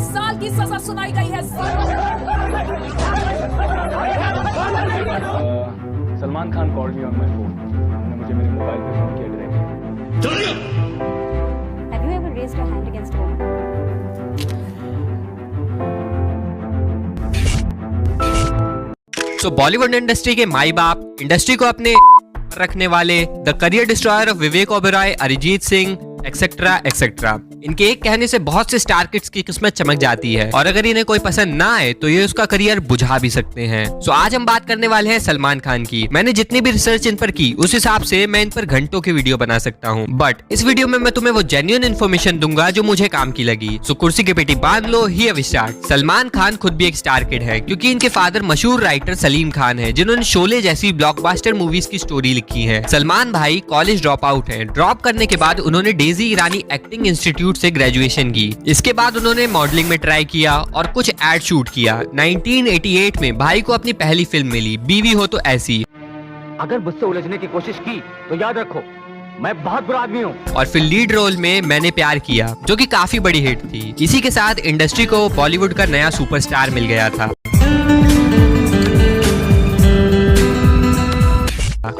साल की सजा सुनाई गई है। Salman Khan called me on my phone. उन्होंने मुझे मेरे मोबाइल पे फोन किया directly. Have you ever raised your hand against a woman? तो बॉलीवुड इंडस्ट्री के माई बाप, इंडस्ट्री को अपने रखने वाले, the career destroyer of Vivek Oberoi, Arijit Singh etcetera etcetera, इनके एक कहने से बहुत से स्टार किड्स की किस्मत चमक जाती है और अगर इन्हें कोई पसंद ना आए तो ये उसका करियर बुझा भी सकते हैं। सो आज हम बात करने वाले हैं सलमान खान की। मैंने जितनी भी रिसर्च इन पर की उस हिसाब से मैं इन पर घंटों की वीडियो बना सकता हूँ, बट इस वीडियो में मैं तुम्हें वो जेन्युइन इन्फॉर्मेशन दूंगा जो मुझे काम की लगी। सो कुर्सी की पेटी बांध लो, here we start. Salman Khan खुद भी एक स्टार किड है क्योंकि इनके फादर मशहूर राइटर सलीम खान है जिन्होंने शोले जैसी ब्लॉकबस्टर मूवीज की स्टोरी लिखी है। सलमान भाई कॉलेज ड्रॉप आउट है। ड्रॉप करने के बाद उन्होंने डेजी ईरानी एक्टिंग इंस्टीट्यूट से ग्रेजुएशन की। इसके बाद उन्होंने मॉडलिंग में ट्राई किया और कुछ एड शूट किया। 1988 में भाई को अपनी पहली फिल्म मिली, बीवी हो तो ऐसी। अगर मुझसे उलझने की कोशिश की तो याद रखो मैं बहुत बुरा आदमी हूँ। और फिर लीड रोल में मैंने प्यार किया जो कि काफी बड़ी हिट थी। इसी के साथ इंडस्ट्री को बॉलीवुड का नया सुपरस्टार मिल गया था।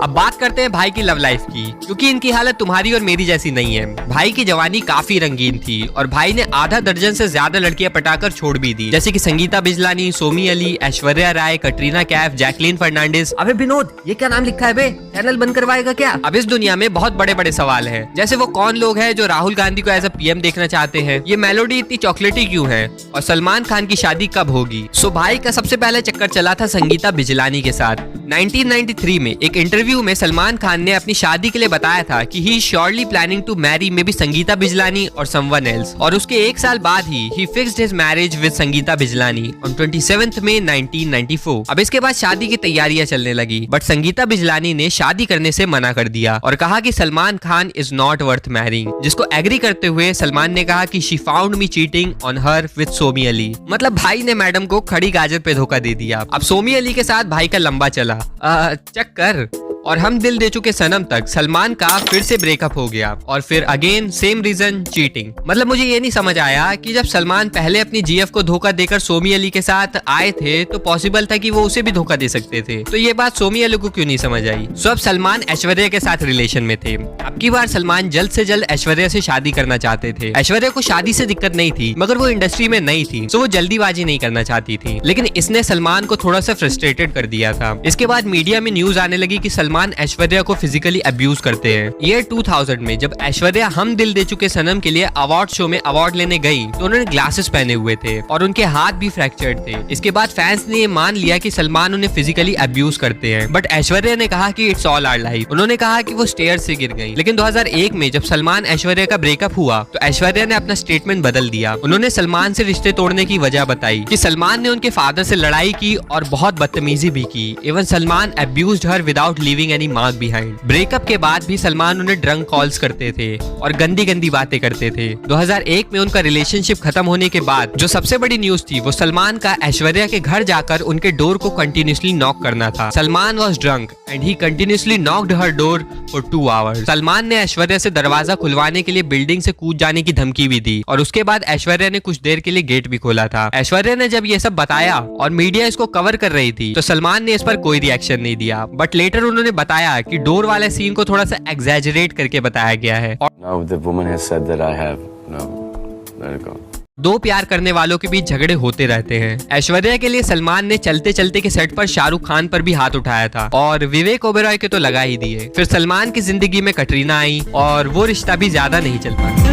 अब बात करते हैं भाई की लव लाइफ की, क्योंकि इनकी हालत तुम्हारी और मेरी जैसी नहीं है। भाई की जवानी काफी रंगीन थी और भाई ने आधा दर्जन से ज्यादा लड़कियां पटाकर छोड़ भी दी, जैसे कि संगीता बिजलानी, सोमी अली, ऐश्वर्या राय, कटरीना कैफ, जैकलीन फर्नांडिस। अबे विनोद, ये क्या नाम लिखा है बे? चैनल बंद करवाएगा क्या? अब इस दुनिया में बहुत बड़े बड़े सवाल हैं, जैसे वो कौन लोग हैं जो राहुल गांधी को एज अ पीएम देखना चाहते हैं, ये मेलोडी इतनी चॉकलेटी क्यों है, और सलमान खान की शादी कब होगी। सो भाई का सबसे पहले चक्कर चला था संगीता बिजलानी के साथ। 1993 में एक इंटरव्यू में सलमान खान ने अपनी शादी के लिए बताया था कि he surely planning to marry may be Sangeeta Bijlani और समवन एल्स, और उसके एक साल बाद he fixed his marriage with Sangeeta Bijlani on 27 May 1994। अब इसके बाद शादी की तैयारियां चलने लगी, बट संगीता बिजलानी ने शादी करने से मना कर दिया और कहा कि Salman Khan is not worth marrying, जिसको एग्री करते हुए सलमान ने कहा कि she found me cheating on her with Somy Ali. मतलब भाई ने मैडम को खड़ी गाजर पे धोखा दे दिया। अब सोमी अली के साथ भाई का लंबा चला चक्कर और हम दिल दे चुके सनम तक सलमान का फिर से ब्रेकअप हो गया और फिर अगेन सेम रीजन, चीटिंग। मतलब मुझे ये नहीं समझ आया कि जब सलमान पहले अपनी जीएफ को धोखा देकर सोमी अली के साथ आए थे तो पॉसिबल था कि वो उसे भी धोखा दे सकते थे, तो ये बात सोमी अली को क्यों नहीं समझ आई। सो अब सलमान ऐश्वर्या के साथ रिलेशन में थे। अब की बार सलमान जल्द से जल्द ऐश्वर्या से शादी करना चाहते थे। ऐश्वर्या को शादी से दिक्कत नहीं थी, मगर वो इंडस्ट्री में नहीं थी, तो वो जल्दीबाजी नहीं करना चाहती थी, लेकिन इसने सलमान को थोड़ा सा फ्रस्ट्रेटेड कर दिया था। इसके बाद मीडिया में न्यूज आने लगी कि सलमान ऐश्वर्या को फिजिकली अब्यूज करते हैं। ईयर 2000 में जब ऐश्वर्या हम दिल दे चुके सनम के लिए अवार्ड शो में अवार्ड लेने गई तो उन्होंने ग्लासेस पहने हुए थे और उनके हाथ भी फ्रैक्चर्ड थे। इसके बाद फैंस ने ये मान लिया कि सलमान उन्हें फिजिकली अब्यूज करते हैं, बट ऐश्वर्या ने कहा कि इट्स ऑल आवर लाइफ। उन्होंने कहा कि वो स्टेयर से गिर गई। लेकिन 2001 में जब सलमान ऐश्वर्या का ब्रेकअप हुआ तो ऐश्वर्या ने अपना स्टेटमेंट बदल दिया। उन्होंने सलमान से रिश्ते तोड़ने की वजह बताई कि सलमान ने उनके फादर से लड़ाई की और बहुत बदतमीजी भी की। इवन सलमान अब्यूज्ड हर without leaving any mark behind. Breakup के बाद भी सलमान उन्हें ड्रंक कॉल्स करते थे और गंदी गंदी बातें करते थे। 2001 में उनका रिलेशनशिप खत्म होने के बाद जो सबसे बड़ी न्यूज थी वो सलमान का ऐश्वर्या के घर जाकर उनके डोर को कंटिन्यूअसली नॉक करना था। Salman was drunk and he continuously knocked her door for 2 hours. Salman ने ऐश्वर्या से दरवाजा खुलवाने के लिए बिल्डिंग से कूद जाने की धमकी भी दी और उसके बाद ऐश्वर्या ने कुछ देर के लिए गेट भी खोला था। ऐश्वर्या ने जब ये सब बताया और मीडिया इसको कवर कर रही थी तो सलमान ने इस पर कोई रिएक्शन नहीं दिया, बट लेटर उन्होंने बताया कि डोर वाले सीन को थोड़ा सा एग्जैजरेट करके बताया गया है। Now the woman has said that I have no, let it go. दो प्यार करने वालों के बीच झगड़े होते रहते हैं। ऐश्वर्या के लिए सलमान ने चलते चलते के सेट पर शाहरुख खान पर भी हाथ उठाया था और विवेक ओबेरॉय के तो लगा ही दिए। फिर सलमान की जिंदगी में कटरीना आई और वो रिश्ता भी ज्यादा नहीं चल पाया।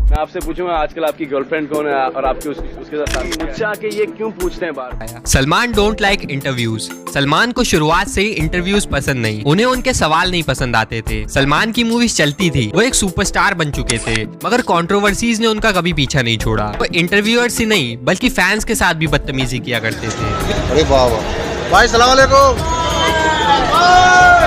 मैं आपसे पूछूंगा आजकल आपकी गर्लफ्रेंड कौन है और आपकी उसके साथ शादी? मुझसे आके ये क्यों पूछते हैं बार? Salman don't like interviews. Salman को शुरुआत से ही इंटरव्यूज पसंद नहीं, उन्हें उनके सवाल नहीं पसंद आते थे। सलमान की मूवीज चलती थी, वो एक सुपरस्टार बन चुके थे, मगर कंट्रोवर्सीज ने उनका कभी पीछा नहीं छोड़ा। वो इंटरव्यूअर्स ही नहीं बल्कि फैंस के साथ भी बदतमीजी किया करते थे। अरे भाई सलाम अलैकुम।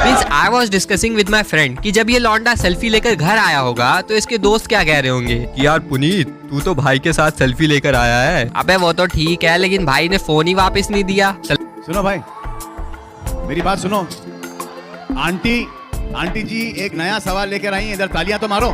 Means I was discussing with my friend कि जब ये लौंडा सेल्फी लेकर घर आया होगा तो इसके दोस्त क्या कह रहे होंगे कि यार पुनीत तू तो भाई के साथ सेल्फी लेकर आया है। अबे वो तो ठीक है, लेकिन भाई ने फोन ही वापस नहीं दिया। सुनो भाई, मेरी बात सुनो। आंटी जी एक नया सवाल लेकर आई हैं, इधर तालियां तो मारो।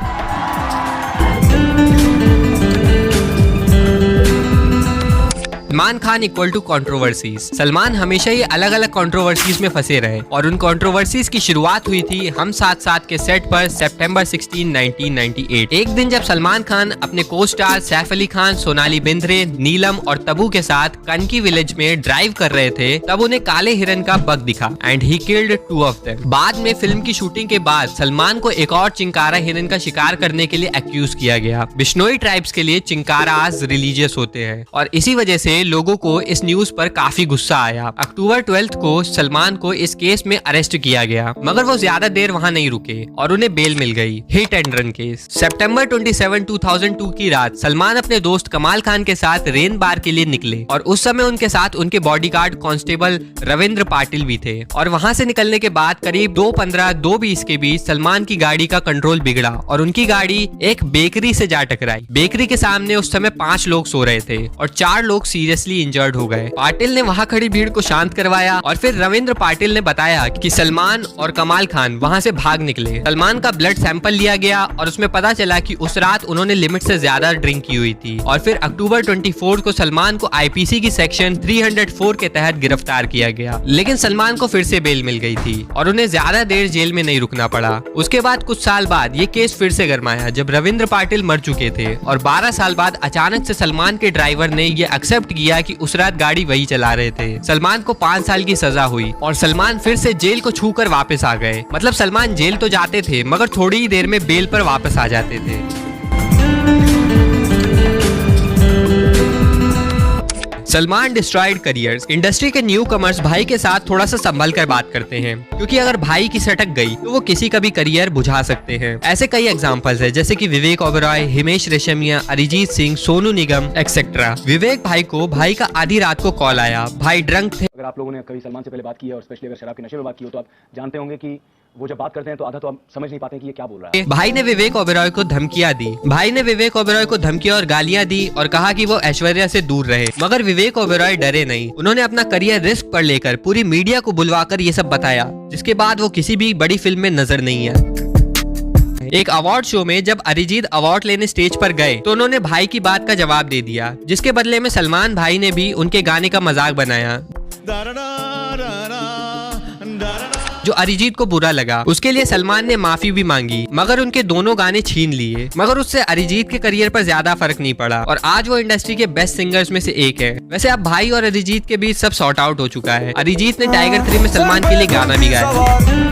Salman Khan equal to controversies. Salman हमेशा ही अलग अलग कंट्रोवर्सीज में फंसे रहे और उन कंट्रोवर्सीज की शुरुआत हुई थी हम साथ साथ के सेट पर सितंबर 16, 1998। एक दिन जब सलमान खान अपने को स्टार सैफ अली खान, सोनाली बिंद्रे, नीलम और तबू के साथ कनकी विलेज में ड्राइव कर रहे थे, तब उन्हें काले हिरन का बग दिखा and he killed 2 of them. बाद में फिल्म की शूटिंग के बाद सलमान को एक और चिंकारा हिरन का शिकार करने के लिए एक्यूज किया गया। बिश्नोई ट्राइब्स के लिए चिंकारास रिलीजियस होते हैं और इसी वजह से लोगों को इस न्यूज पर काफी गुस्सा आया। अक्टूबर 12 को सलमान को इस केस में अरेस्ट किया गया, मगर वो ज्यादा देर वहां नहीं रुके और उन्हें बेल मिल गई। Hit and run case. सितंबर 27, 2002 की रात सलमान अपने दोस्त कमाल खान के साथ रेन बार के लिए निकले और उस समय उनके साथ उनके बॉडीगार्ड कांस्टेबल रविंद्र पाटिल भी थे और वहां से निकलने के बाद करीब 2:15, 2:20 के बीच सलमान की गाड़ी का कंट्रोल बिगड़ा और उनकी गाड़ी एक बेकरी से जा टकराई। बेकरी के सामने उस समय 5 लोग सो रहे थे और 4 लोग सीरियसली इंजर्ड हो गए। पाटिल ने वहां खड़ी भीड़ को शांत करवाया और फिर रविंद्र पाटिल ने बताया कि सलमान और कमाल खान वहां से भाग निकले। सलमान का ब्लड सैंपल लिया गया और उसमें पता चला कि उस रात उन्होंने लिमिट से ज्यादा ड्रिंक की हुई थी और फिर अक्टूबर 24 को सलमान को आईपीसी की सेक्शन 304 के तहत गिरफ्तार किया गया, लेकिन सलमान को फिर से बेल मिल गई थी और उन्हें ज्यादा देर जेल में नहीं रुकना पड़ा। उसके बाद कुछ साल बाद ये केस फिर से गरमाया जब रविंद्र पाटिल मर चुके थे और 12 साल बाद अचानक से सलमान के ड्राइवर ने ये एक्सेप्ट किया कि उस रात गाड़ी वही चला रहे थे। सलमान को 5 साल की सजा हुई और सलमान फिर से जेल को छूकर वापस आ गए। मतलब सलमान जेल तो जाते थे मगर थोड़ी ही देर में बेल पर वापस आ जाते थे। Salman destroyed careers. इंडस्ट्री के न्यू कमर्स भाई के साथ थोड़ा सा संभल कर बात करते हैं, क्योंकि अगर भाई की सटक गई तो वो किसी का भी करियर बुझा सकते हैं। ऐसे कई एग्जांपल्स है, जैसे कि विवेक ओबेरॉय, हिमेश रेशमिया, अरिजीत सिंह, सोनू निगम एक्सेट्रा। विवेक भाई को भाई का आधी रात को कॉल आया, भाई ड्रंक थे। अगर आप लोगों ने कभी सलमान से पहले बात की है और स्पेशली अगर शराब के नशे में बात की हो तो आप जानते होंगे कि वो जब बात करते हैं तो आधा तो आप समझ नहीं पाते कि ये क्या बोल रहा है। भाई ने विवेक ओबेरॉय को धमकियां दी। भाई ने विवेक ओबेरॉय को धमकियां और गालियां दी और कहा कि वो ऐश्वर्या से दूर रहे, मगर विवेक ओबेरॉय डरे नहीं। उन्होंने अपना करियर रिस्क पर लेकर पूरी मीडिया को बुलवाकर ये सब बताया, जिसके बाद वो किसी भी बड़ी फिल्म में नजर नहीं है। एक अवार्ड शो में जब अरिजीत अवार्ड लेने स्टेज पर गए तो उन्होंने भाई की बात का जवाब दे दिया, जिसके बदले में सलमान भाई ने भी उनके गाने का मजाक बनाया जो अरिजीत को बुरा लगा। उसके लिए सलमान ने माफी भी मांगी, मगर उनके दोनों गाने छीन लिए। मगर उससे अरिजीत के करियर पर ज्यादा फर्क नहीं पड़ा और आज वो इंडस्ट्री के बेस्ट सिंगर्स में से एक है। वैसे अब भाई और अरिजीत के बीच सब सॉर्ट आउट हो चुका है। अरिजीत ने टाइगर 3 में सलमान के लिए गाना भी गाया।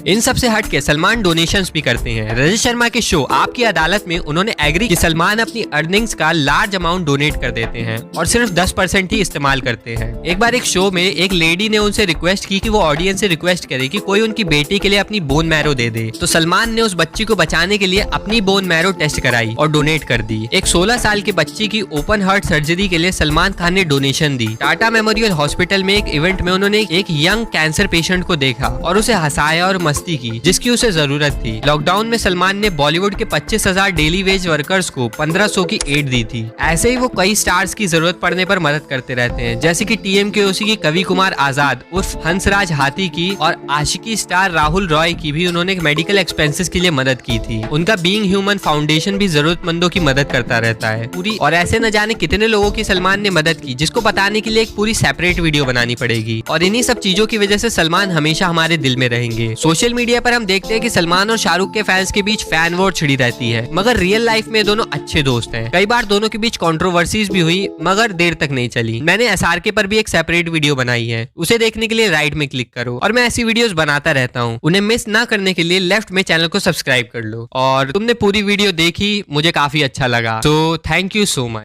इन सब से हट के सलमान डोनेशंस भी करते हैं। रजत शर्मा के शो आपकी अदालत में उन्होंने एग्री कि सलमान अपनी अर्निंग्स का लार्ज अमाउंट डोनेट कर देते हैं और सिर्फ 10% ही इस्तेमाल करते हैं। एक बार एक शो में एक लेडी ने उनसे रिक्वेस्ट की कि वो ऑडियंस से रिक्वेस्ट करे कि कोई उनकी बेटी के लिए अपनी बोन मैरो दे दे, तो सलमान ने उस बच्ची को बचाने के लिए अपनी बोन मैरो टेस्ट कराई और डोनेट कर दी। एक 16 साल की बच्ची की ओपन हार्ट सर्जरी के लिए सलमान खान ने डोनेशन दी। टाटा मेमोरियल हॉस्पिटल में एक इवेंट में उन्होंने एक यंग कैंसर पेशेंट को देखा और उसे हंसाया और मस्ती की, जिसकी उसे जरूरत थी। लॉकडाउन में सलमान ने बॉलीवुड के 25,000 डेली वेज वर्कर्स को 1500 की एड दी थी। ऐसे ही वो कई स्टार्स की जरूरत पड़ने पर मदद करते रहते हैं, जैसे कि TMKOC की कवि कुमार आजाद उर्फ हंसराज हाथी की और आशिकी स्टार राहुल रॉय की भी उन्होंने मेडिकल एक्सपेंसेस के लिए मदद की थी। उनका बीइंग ह्यूमन फाउंडेशन भी जरूरतमंदों की मदद करता रहता है पूरी। और ऐसे न जाने कितने लोगों की सलमान ने मदद की, जिसको बताने के लिए एक पूरी सेपरेट वीडियो बनानी पड़ेगी। और इन्हीं सब चीजों की वजह से सलमान हमेशा हमारे दिल में रहेंगे। सोशल मीडिया पर हम देखते हैं कि सलमान और शाहरुख के फैंस के बीच फैन वॉर छिड़ी रहती है, मगर रियल लाइफ में दोनों अच्छे दोस्त हैं। कई बार दोनों के बीच कंट्रोवर्सीज भी हुई, मगर देर तक नहीं चली। मैंने SRK पर भी एक सेपरेट वीडियो बनाई है, उसे देखने के लिए राइट में क्लिक करो। और मैं ऐसी वीडियोस बनाता रहता हूँ, उन्हें मिस ना करने के लिए लेफ्ट में चैनल को सब्सक्राइब कर लो। और तुमने पूरी वीडियो देखी, मुझे काफी अच्छा लगा, तो थैंक यू सो मच।